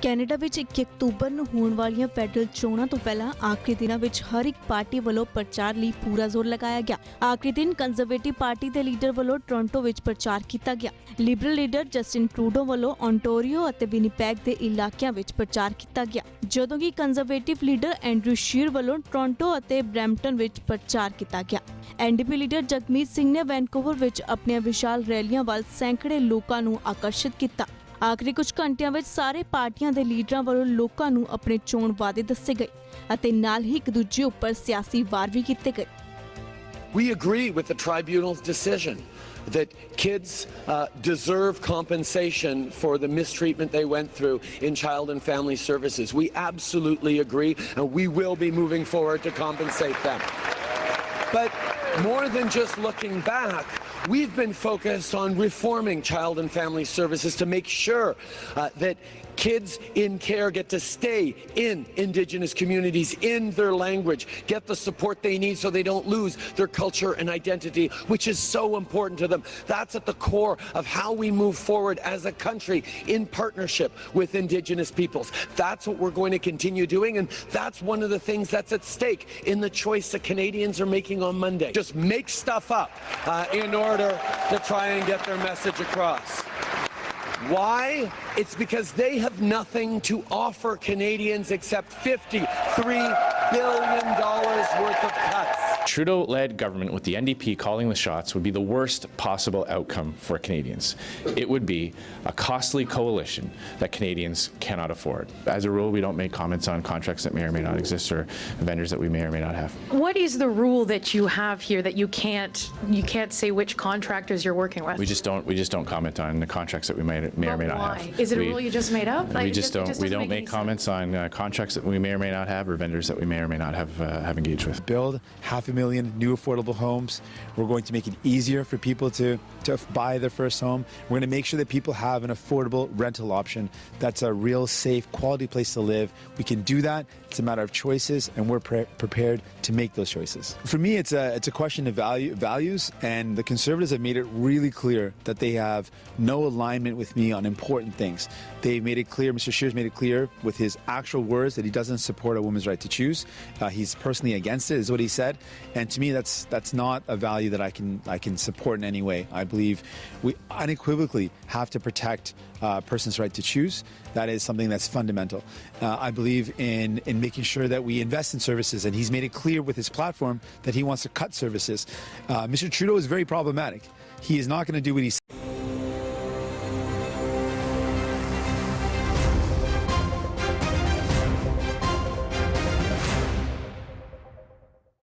Canada ਵਿੱਚ 1 October ਨੂੰ ਹੋਣ ਵਾਲੀਆਂ ਫੈਡਰਲ ਚੋਣਾਂ ਤੋਂ ਪਹਿਲਾਂ ਆਖਰੀ ਦਿਨਾਂ ਵਿੱਚ ਹਰ ਇੱਕ ਪਾਰਟੀ ਵੱਲੋਂ ਪ੍ਰਚਾਰ ਲਈ ਪੂਰਾ ਜ਼ੋਰ ਲਗਾਇਆ ਗਿਆ। ਆਖਰੀ ਦਿਨ ਕੰਜ਼ਰਵੇਟਿਵ ਪਾਰਟੀ ਦੇ ਲੀਡਰ ਵੱਲੋਂ ਟੋਰਾਂਟੋ ਵਿੱਚ ਪ੍ਰਚਾਰ ਕੀਤਾ ਗਿਆ। ਲਿਬਰਲ ਲੀਡਰ ਜਸਟਿਨ ਟਰੂਡੋ ਵੱਲੋਂ ਓਨਟਾਰੀਓ ਅਤੇ ਵਿਨੀਪੈਗ ਦੇ ਇਲਾਕਿਆਂ ਵਿੱਚ ਪ੍ਰਚਾਰ ਕੀਤਾ ਗਿਆ, ਜਦੋਂ ਕਿ ਕੰਜ਼ਰਵੇਟਿਵ ਲੀਡਰ ਐਂਡਰੂ ਸ਼ੀਰ ਵੱਲੋਂ ਟੋਰਾਂਟੋ ਅਤੇ ਬਰੈਂਪਟਨ ਵਿੱਚ ਪ੍ਰਚਾਰ ਕੀਤਾ ਗਿਆ। NDP ਲੀਡਰ ਜਗਮੀਤ ਸਿੰਘ ਨੇ ਵੈਨਕੂਵਰ ਵਿੱਚ ਆਪਣੀਆਂ ਵਿਸ਼ਾਲ ਰੈਲੀਆਂ ਵੱਲ ਸੈਂਕੜੇ ਲੋਕਾਂ ਨੂੰ ਆਕਰਸ਼ਿਤ ਕੀਤਾ। ਆਖਰੀ ਕੁਝ ਘੰਟਿਆਂ ਵਿੱਚ ਸਾਰੇ ਪਾਰਟੀਆਂ ਦੇ ਲੀਡਰਾਂ ਵੱਲੋਂ ਲੋਕਾਂ ਨੂੰ ਆਪਣੇ ਚੋਣ ਵਾਅਦੇ ਦੱਸੇ ਗਏ ਅਤੇ ਨਾਲ ਹੀ ਇੱਕ ਦੂਜੇ ਉੱਪਰ ਸਿਆਸੀ ਵਾਰ ਵੀ ਕੀਤੇ ਗਏ। We agree with the tribunal's decision that kids deserve compensation for the mistreatment they went through in child and family services. We absolutely agree, and we will be moving forward to compensate them. But more than just looking back, we've been focused on reforming child and family services to make sure that kids in care get to stay in Indigenous communities, in their language, get the support they need so they don't lose their culture and identity, which is so important to them. That's at the core of how we move forward as a country in partnership with Indigenous peoples. That's what we're going to continue doing, and that's one of the things that's at stake in the choice that Canadians are making on Monday. Just make stuff up in order to try and get their message across. Why? It's because they have nothing to offer Canadians except $53 billion worth of cuts. Trudeau-led government with the NDP calling the shots would be the worst possible outcome for Canadians. It would be a costly coalition that Canadians cannot afford. As a rule, we don't make comments on contracts that may or may not exist or vendors that we may or may not have. What is the rule that you have here that you can't say which contractors you're working with? We just don't comment on the contracts that we may or may not have. Is it a rule you just made up? We don't make comments on contracts that we may or may not have or vendors that we may or may not have engaged with. Build 500,000 new affordable homes. We're going to make it easier for people to buy their first home. We're going to make sure that people have an affordable rental option that's a real safe, quality place to live. We can do that. It's a matter of choices, and we're prepared to make those choices. For me, it's a question of values, and the Conservatives have made it really clear that they have no alignment with me on important things. They've made it clear, Mr. Scheer's made it clear with his actual words that he doesn't support a woman's right to choose. He's personally against it, is what he said. And to me, that's not a value that I can support in any way. I believe we unequivocally have to protect a person's right to choose. That is something that's fundamental. I believe in making sure that we invest in services, and he's made it clear with his platform that he wants to cut services. Mr. Trudeau is very problematic. He is not going to do what he